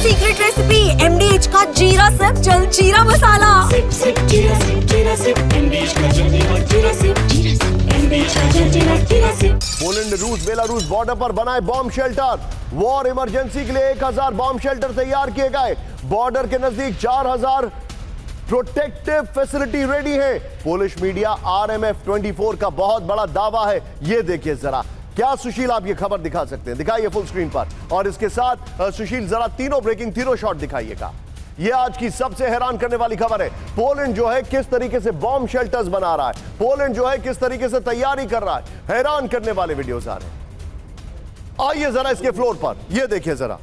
Secret recipe MDH का जीरा SIP jaljeera मसाला। SIP SIP जीरा सिप MDH का जलजीरा जीरा सिप MDH का जलजीरा जीरा सिप। पोलैंड रूस बेलारूस बॉर्डर पर बनाए बॉम्ब शेल्टर। वॉर इमरजेंसी के लिए 1000 बॉम्ब शेल्टर तैयार किए गए। बॉर्डर के नजदीक 4000 प्रोटेक्टिव फैसिलिटी रेडी है। पोलिश मीडिया RMF24 का बहुत बड़ा दावा है। ये देखिए जरा, क्या सुशील आप ये खबर दिखा सकते हैं? दिखाइए फुल स्क्रीन पर। और इसके साथ सुशील जरा तीनों शॉट दिखाइएगा। ये आज की सबसे हैरान करने वाली खबर है। पोलैंड जो है किस तरीके से बॉम्ब शेल्टर्स बना रहा है, पोलैंड जो है किस तरीके से तैयारी कर रहा है। हैरान करने वाले वीडियोस आ रहे हैं। आइए जरा इसके फ्लोर पर, ये देखिए जरा।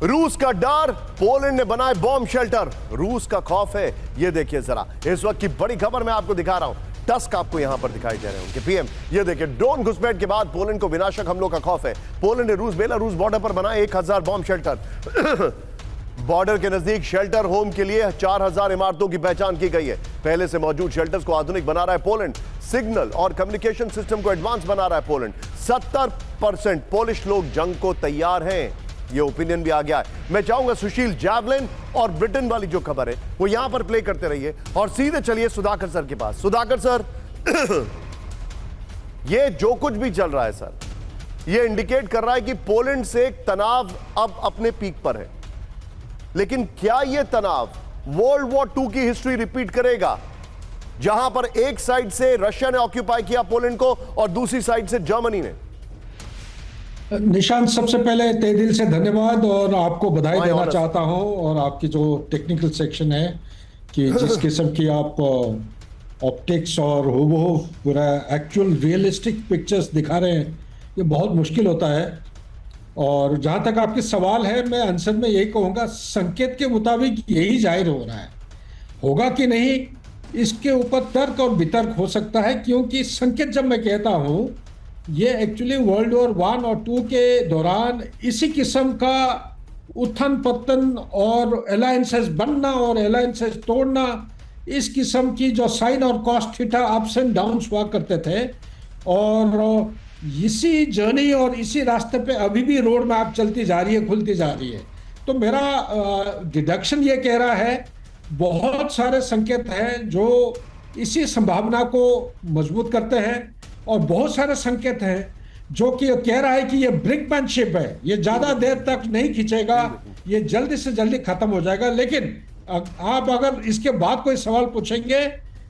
रूस का डर, पोलैंड ने बनाए बॉम्ब शेल्टर। रूस का खौफ है, ये देखिए जरा। इस वक्त की बड़ी खबर मैं आपको दिखा रहा हूं। टस्क आपको यहां पर दिखाई दे रहे हैं उनके PM। ये देखिए, ड्रोन घुसपैठ के बाद पोलैंड को विनाशक हमलों का खौफ है। पोलैंड ने रूस बेलारूस बॉर्डर पर बनाए 1000 बॉम्ब शेल्टर। बॉर्डर के नजदीक शेल्टर होम के लिए 4000 इमारतों की पहचान की गई है। पहले से मौजूद शेल्टर्स को आधुनिक बना रहा है पोलैंड। सिग्नल और कम्युनिकेशन सिस्टम को एडवांस बना रहा है पोलैंड। 70% पोलिश लोग जंग को तैयार हैं। ये ओपिनियन भी आ गया है। मैं चाहूंगा सुशील, जैवलिन और ब्रिटेन वाली जो खबर है वो यहां पर प्ले करते रहिए और सीधे चलिए सुधाकर सर के पास। सुधाकर सर, ये जो कुछ भी चल रहा है सर, ये इंडिकेट कर रहा है कि पोलैंड से तनाव अब अपने पीक पर है। लेकिन क्या यह तनाव वर्ल्ड वॉर 2 की हिस्ट्री रिपीट करेगा, जहां पर एक साइड से रशिया ने ऑक्यूपाई किया पोलैंड को और दूसरी साइड से जर्मनी ने? निशांत, सबसे पहले तहे दिल से धन्यवाद और आपको बधाई देना चाहता हूं। और आपकी जो टेक्निकल सेक्शन है कि जिस किस्म की आप ऑप्टिक्स और हूबहू पूरा एक्चुअल रियलिस्टिक पिक्चर्स दिखा रहे हैं, ये बहुत मुश्किल होता है। और जहां तक आपके सवाल है, मैं आंसर में यही कहूँगा, संकेत के मुताबिक यही जाहिर हो रहा है। होगा कि नहीं, इसके ऊपर तर्क और वितर्क हो सकता है, क्योंकि संकेत जब मैं कहता हूँ, ये एक्चुअली वर्ल्ड वॉर 1 और 2 के दौरान इसी किस्म का उत्थान पतन और अलायंसेस बनना और अलायंसेस तोड़ना, इस किस्म की जो साइन और cos theta ups and downs हुआ करते थे। और इसी जर्नी और इसी रास्ते पे अभी भी रोड मैप चलती जा रही है, खुलती जा रही है। तो मेरा डिडक्शन ये कह रहा है, बहुत सारे संकेत हैं जो इसी संभावना को मजबूत करते हैं और बहुत सारे संकेत हैं जो कि कह रहा है कि ये ब्रिंकमैनशिप है, ये ज्यादा देर तक नहीं खींचेगा, ये जल्दी से जल्दी खत्म हो जाएगा। लेकिन आप अगर इसके बाद कोई सवाल पूछेंगे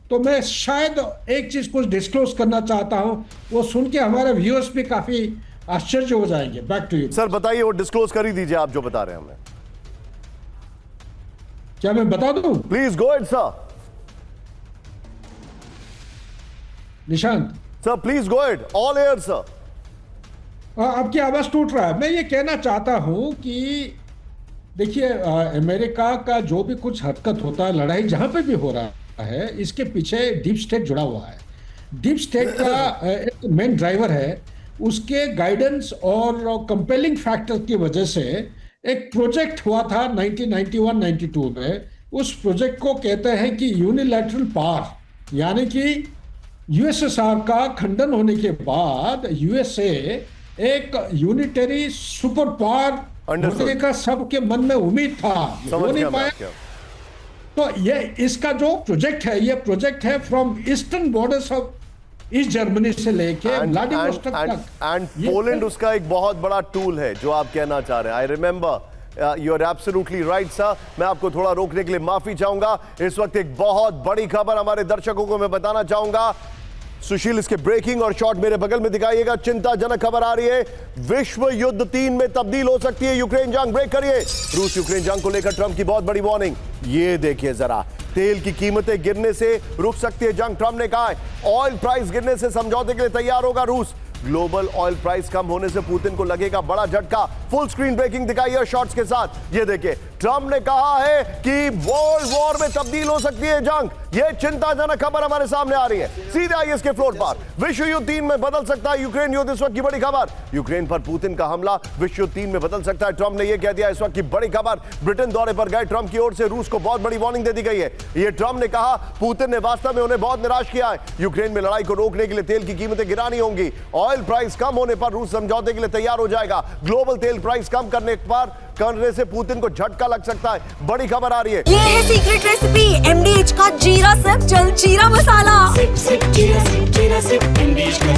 तो मैं शायद एक चीज कुछ डिस्क्लोज करना चाहता हूं, वो सुन के हमारे व्यूअर्स भी काफी आश्चर्य हो जाएंगे। बैक टू यू सर, बताइए, वो डिस्क्लोज कर ही दीजिए आप जो बता रहे हैं हमें। क्या मैं बता दूं? Please go ahead sir. Nishant sir please go ahead, all air sir. आपकी आवाज टूट रहा है। मैं ये कहना चाहता हूं कि देखिए, अमेरिका का जो भी कुछ हरकत होता है, लड़ाई जहां पे भी हो रहा है, इसके पीछे डीप स्टेट जुड़ा हुआ है। डीप स्टेट का एक मेन ड्राइवर है, उसके गाइडेंस और कंपेलिंग फैक्टर की वजह से एक प्रोजेक्ट हुआ था 1991-92 में। उस प्रोजेक्ट को कहते हैं कि यूनिलैटरल पावर, यानी कि USSR का खंडन होने के बाद USA एक यूनिटरी सुपर पावर होने का सबके मन में उम्मीद था, हो नहीं पाया। तो ये इसका जो प्रोजेक्ट है, ये प्रोजेक्ट है from eastern borders of east Germany से लेके व्लादिवोस्टोक तक। एंड पोलैंड उसका एक बहुत बड़ा टूल है, जो आप कहना चाह रहे हैं। I remember, you are absolutely right sir. मैं आपको थोड़ा रोकने के लिए माफी चाहूंगा। इस वक्त एक बहुत बड़ी खबर हमारे दर्शकों को मैं बताना चाहूंगा। सुशील, इसके ब्रेकिंग और शॉट मेरे बगल में दिखाइएगा। चिंताजनक खबर आ रही है, विश्व युद्ध 3 में तब्दील हो सकती है यूक्रेन जंग। ब्रेक करिए। रूस यूक्रेन जंग को लेकर ट्रंप की बहुत बड़ी वार्निंग। ये देखिए जरा, तेल की कीमतें गिरने से रुक सकती है जंग। ट्रंप ने कहा है ऑयल प्राइस गिरने से समझौते के लिए तैयार होगा रूस। ग्लोबल ऑयल प्राइस कम होने से पुतिन को लगेगा बड़ा झटका। फुल स्क्रीन ब्रेकिंग दिखाइए शॉट्स के साथ। ये देखिए, ट्रंप ने कहा है कि वर्ल्ड वॉर में तब्दील हो सकती है जंग। यह चिंताजनक खबर हमारे सामने आ रही है। सीधे आइए इसके फ्लोर पर। विश्व युद्ध 3 में बदल सकता है यूक्रेन युद्ध, इस वक्त की बड़ी खबर। यूक्रेन पर पुतिन का हमला विश्व युद्ध 3 में बदल सकता है, ट्रंप ने यह कह दिया। इस वक्त की बड़ी खबर, ब्रिटेन दौरे पर गए ट्रंप की ओर से रूस को बहुत बड़ी वार्निंग दे दी गई है। यह ट्रंप ने कहा, पुतिन ने वास्तव में उन्हें बहुत निराश किया है। यूक्रेन में लड़ाई को रोकने के लिए तेल की कीमतें गिरानी होंगी। ऑयल प्राइस कम होने पर रूस समझौते के लिए तैयार हो जाएगा। ग्लोबल तेल प्राइस कम करने से पुतिन को झटका लग सकता है। बड़ी खबर आ रही है। ये है सीक्रेट रेसिपी MDH का जीरा सिर्फ जलजीरा मसाला। Sip, sip, जीरा सिप, MDH का